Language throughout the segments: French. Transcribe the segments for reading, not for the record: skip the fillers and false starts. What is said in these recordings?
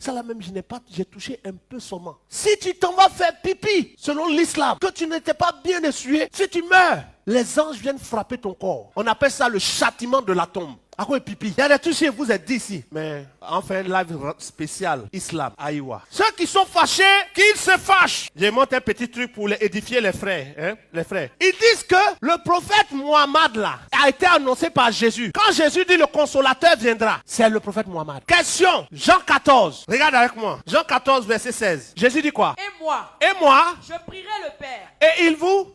Ça là même, j'ai touché un peu seulement. Si tu t'en vas faire pipi, selon l'islam, que tu n'étais pas bien essuyé, si tu meurs, les anges viennent frapper ton corps. On appelle ça le châtiment de la tombe. À quoi pipi? Il y a des trucs chez vous êtes dit ici. Mais on fait un live spécial, islam, Aïwa. Ceux qui sont fâchés, qu'ils se fâchent. J'ai monté un petit truc pour édifier les frères. Les frères. Ils disent que le prophète Mohammed là a été annoncé par Jésus. Quand Jésus dit le consolateur viendra, c'est le prophète Mohammed. Question, Jean 14. Regarde avec moi. Jean 14, verset 16. Jésus dit quoi? Et moi, je prierai le Père. Et il vous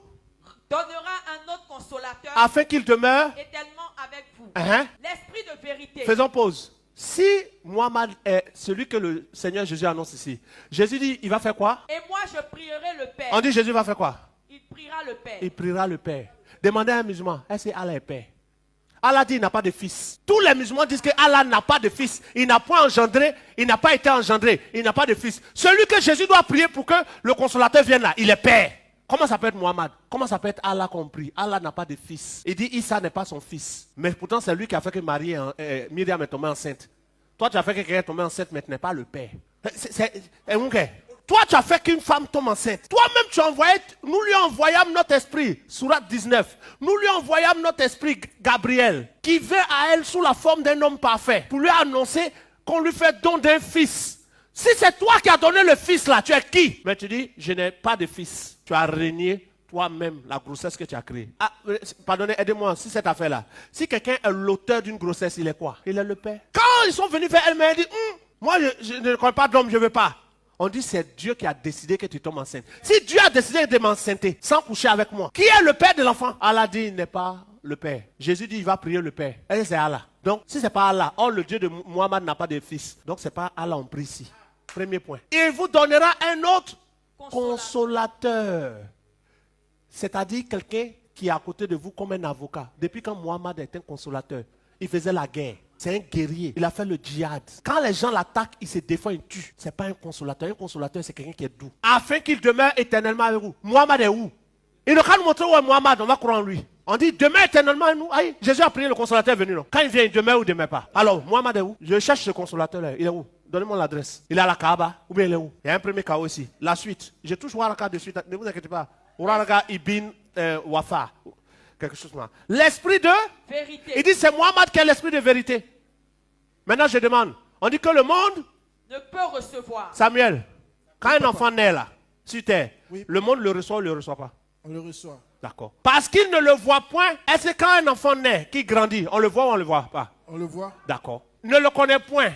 donnera un autre consolateur afin qu'il demeure éternellement avec vous. L'esprit de vérité. Faisons pause. Si Mohammed est celui que le Seigneur Jésus annonce ici, Jésus dit, il va faire quoi? Et moi, je prierai le Père. On dit Jésus va faire quoi? Il priera le Père. Il priera le Père. Demandez à un musulman, est-ce que Allah est Père? Allah dit il n'a pas de fils. Tous les musulmans disent que Allah n'a pas de fils. Il n'a pas engendré, il n'a pas été engendré, il n'a pas de fils. Celui que Jésus doit prier pour que le consolateur vienne là, il est Père. Comment ça peut être Mohammed? Comment ça peut être Allah compris? Allah n'a pas de fils. Il dit Issa n'est pas son fils. Mais pourtant c'est lui qui a fait que Myriam est tombée enceinte. Toi tu as fait que quelqu'un est tombé enceinte mais tu n'es pas le père. Toi tu as fait qu'une femme tombe enceinte. Toi-même tu as envoyé, nous lui envoyâmes notre esprit. Sourate 19. Nous lui envoyâmes notre esprit Gabriel qui vint à elle sous la forme d'un homme parfait pour lui annoncer qu'on lui fait don d'un fils. Si c'est toi qui as donné le fils là, tu es qui? Mais tu dis, je n'ai pas de fils. Tu as régné toi-même la grossesse que tu as créée. Ah, pardonnez, aidez-moi, si cette affaire-là. Si quelqu'un est l'auteur d'une grossesse, il est quoi? Il est le père. Quand ils sont venus vers elle, elle dit, moi je ne connais pas d'homme, je ne veux pas. On dit, c'est Dieu qui a décidé que tu tombes enceinte. Si Dieu a décidé de m'enceinte sans coucher avec moi, qui est le père de l'enfant? Allah dit, il n'est pas le père. Jésus dit, il va prier le père. Et c'est Allah. Donc, si ce n'est pas Allah, or le Dieu de Mohammed n'a pas de fils. Donc, ce n'est pas Allah, on prie ici. Premier point. Il vous donnera un autre consolateur. C'est-à-dire quelqu'un qui est à côté de vous comme un avocat. Depuis quand Mohammed est un consolateur, il faisait la guerre. C'est un guerrier. Il a fait le djihad. Quand les gens l'attaquent, il se défend, il tue. Ce n'est pas un consolateur. Un consolateur, c'est quelqu'un qui est doux. Afin qu'il demeure éternellement avec vous. Mohammed est où? Il ne peut nous montrer où est Mohammed, on va croire en lui. On dit demeure éternellement avec nous. Aïe, Jésus a prié le consolateur est venu. Non? Quand il vient, il demeure ou il ne demeure pas. Alors, Mohammed est où? Je cherche ce consolateur-là. Il est où? Donnez-moi l'adresse. Il est à la Kaaba ou bien il est où? Il y a un premier chaos ici. La suite. Je touche Waraka de suite. Ne vous inquiétez pas. Waraka ibn Wafa. Quelque chose comme ça. L'esprit de vérité. Il dit c'est Mohammed qui est l'esprit de vérité. Maintenant je demande. On dit que le monde ne peut recevoir. Samuel, quand un enfant naît là, sur terre, le monde le reçoit ou ne le reçoit pas? On le reçoit. D'accord. Parce qu'il ne le voit point. Est-ce que quand un enfant naît, qui grandit, on le voit ou on ne le voit pas? On le voit. D'accord. Ne le connaît point.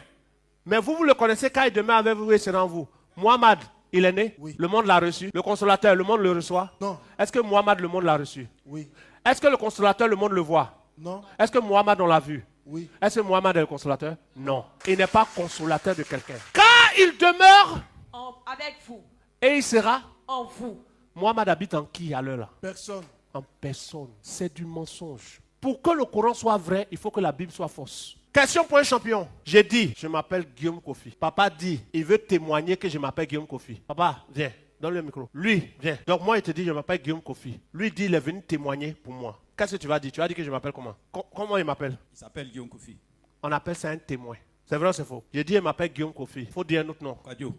Mais vous le connaissez quand il demeure avec vous et sera en vous. Mohammed, il est né. Oui. Le monde l'a reçu. Le consolateur, le monde le reçoit. Non. Est-ce que Mohammed, le monde l'a reçu? Oui. Est-ce que le consolateur, le monde le voit? Non. Est-ce que Mohammed, on l'a vu? Oui. Est-ce que Mohammed est le consolateur? Non. Il n'est pas consolateur de quelqu'un. Quand il demeure avec vous et il sera en vous. Mohammed habite en qui à l'heure là? Personne. En personne. C'est du mensonge. Pour que le Coran soit vrai, il faut que la Bible soit fausse. Question pour un champion. J'ai dit, je m'appelle Guillaume Kofi. Papa dit, il veut témoigner que je m'appelle Guillaume Kofi. Papa, viens, donne le micro. Lui, viens. Donc moi, il te dit, je m'appelle Guillaume Kofi. Lui dit, il est venu témoigner pour moi. Qu'est-ce que tu vas dire? Tu vas dire que je m'appelle comment? Comment il m'appelle? Il s'appelle Guillaume Kofi. On appelle ça un témoin. C'est vrai ou c'est faux? J'ai dit, il m'appelle Guillaume Kofi. Il faut dire un autre nom. Quadio.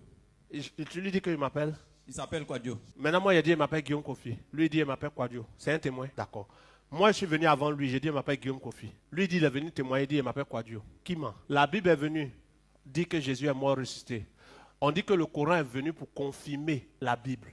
Tu lui dis qu'il m'appelle? Il s'appelle Quadio. Maintenant, moi, il a dit, il m'appelle Guillaume Kofi. Lui, il dit, il m'appelle Quadio. C'est un témoin. D'accord. Moi, je suis venu avant lui. J'ai dit, il m'appelle Guillaume Kofi. Lui, il dit, il est venu témoigner. Il dit, il m'appelle Quadio. Qui ment? La Bible est venue dire que Jésus est mort ressuscité. On dit que le Coran est venu pour confirmer la Bible.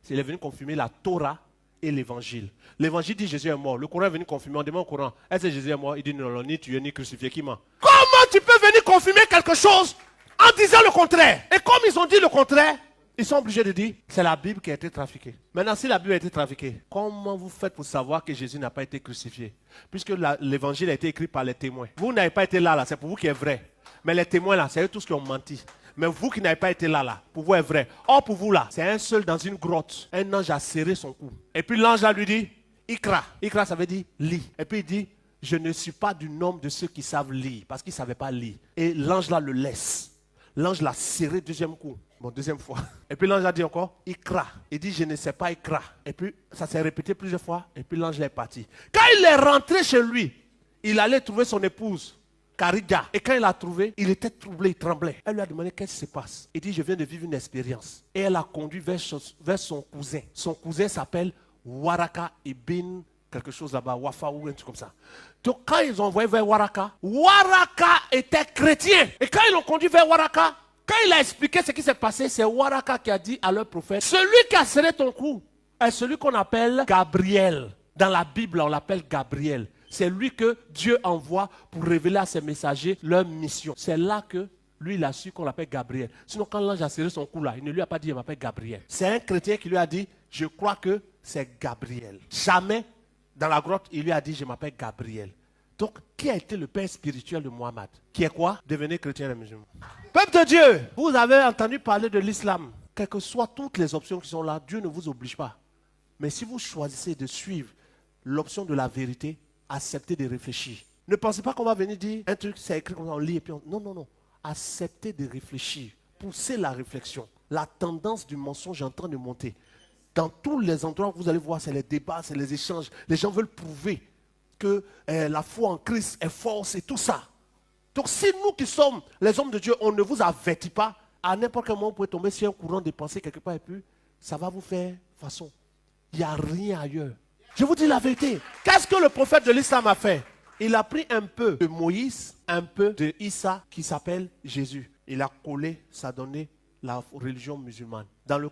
Il est venu confirmer la Torah et l'évangile. L'évangile dit Jésus est mort. Le Coran est venu confirmer. On demande au Coran, est-ce que Jésus est mort? Il dit non, non, ni tué, ni crucifié. Qui ment? Comment tu peux venir confirmer quelque chose en disant le contraire? Et comme ils ont dit le contraire, ils sont obligés de dire, c'est la Bible qui a été trafiquée. Maintenant, si la Bible a été trafiquée, comment vous faites pour savoir que Jésus n'a pas été crucifié? Puisque l'évangile a été écrit par les témoins. Vous n'avez pas été là, c'est pour vous qui est vrai. Mais les témoins là, c'est eux tous qui ont menti. Mais vous qui n'avez pas été là, pour vous est vrai. Or pour vous là, c'est un seul dans une grotte. Un ange a serré son cou. Et puis l'ange là lui dit, Ikra. Ikra ça veut dire lis. Et puis il dit, je ne suis pas du nombre de ceux qui savent lire. Parce qu'ils ne savaient pas lire. Et l'ange là le laisse. L'ange l'a serré deuxième coup. Bon, deuxième fois. Et puis l'ange a dit encore, Ikra. Il dit, je ne sais pas Ikra. Et puis ça s'est répété plusieurs fois. Et puis l'ange est parti. Quand il est rentré chez lui, il allait trouver son épouse. Karida. Et quand il l'a trouvé, il était troublé, il tremblait. Elle lui a demandé qu'est-ce qui se passe. Il dit, je viens de vivre une expérience. Et elle a conduit vers son cousin. Son cousin s'appelle Waraka Ibn, quelque chose là-bas, Wafa ou un truc comme ça. Donc quand ils ont envoyé vers Waraka, Waraka était chrétien. Et quand ils l'ont conduit vers Waraka, quand il a expliqué ce qui s'est passé, c'est Waraka qui a dit à leur prophète, celui qui a serré ton cou est celui qu'on appelle Gabriel. Dans la Bible, on l'appelle Gabriel. C'est lui que Dieu envoie pour révéler à ses messagers leur mission. C'est là que lui, il a su qu'on l'appelle Gabriel. Sinon, quand l'ange a serré son cou là, il ne lui a pas dit, il m'appelle Gabriel. C'est un chrétien qui lui a dit, je crois que c'est Gabriel. Jamais, dans la grotte, il lui a dit, je m'appelle Gabriel. Donc, qui a été le père spirituel de Mohammed? Qui est quoi? Devenez chrétien et musulman. Peuple de Dieu, vous avez entendu parler de l'islam. Quelles que soient toutes les options qui sont là, Dieu ne vous oblige pas. Mais si vous choisissez de suivre l'option de la vérité, acceptez de réfléchir. Ne pensez pas qu'on va venir dire un truc, c'est écrit comme ça, on lit et puis on... Non, non, non. Acceptez de réfléchir. Poussez la réflexion. La tendance du mensonge est en train de monter. Dans tous les endroits où vous allez voir, c'est les débats, c'est les échanges. Les gens veulent prouver que la foi en Christ est force et tout ça. Donc si nous qui sommes les hommes de Dieu, on ne vous avertit pas, à n'importe quel moment, vous pouvez tomber sur un courant de pensée quelque part et puis ça va vous faire façon. Il n'y a rien ailleurs. Je vous dis la vérité. Qu'est-ce que le prophète de l'islam a fait? Il a pris un peu de Moïse, un peu de Issa qui s'appelle Jésus. Il a collé, ça a donné la religion musulmane. Dans le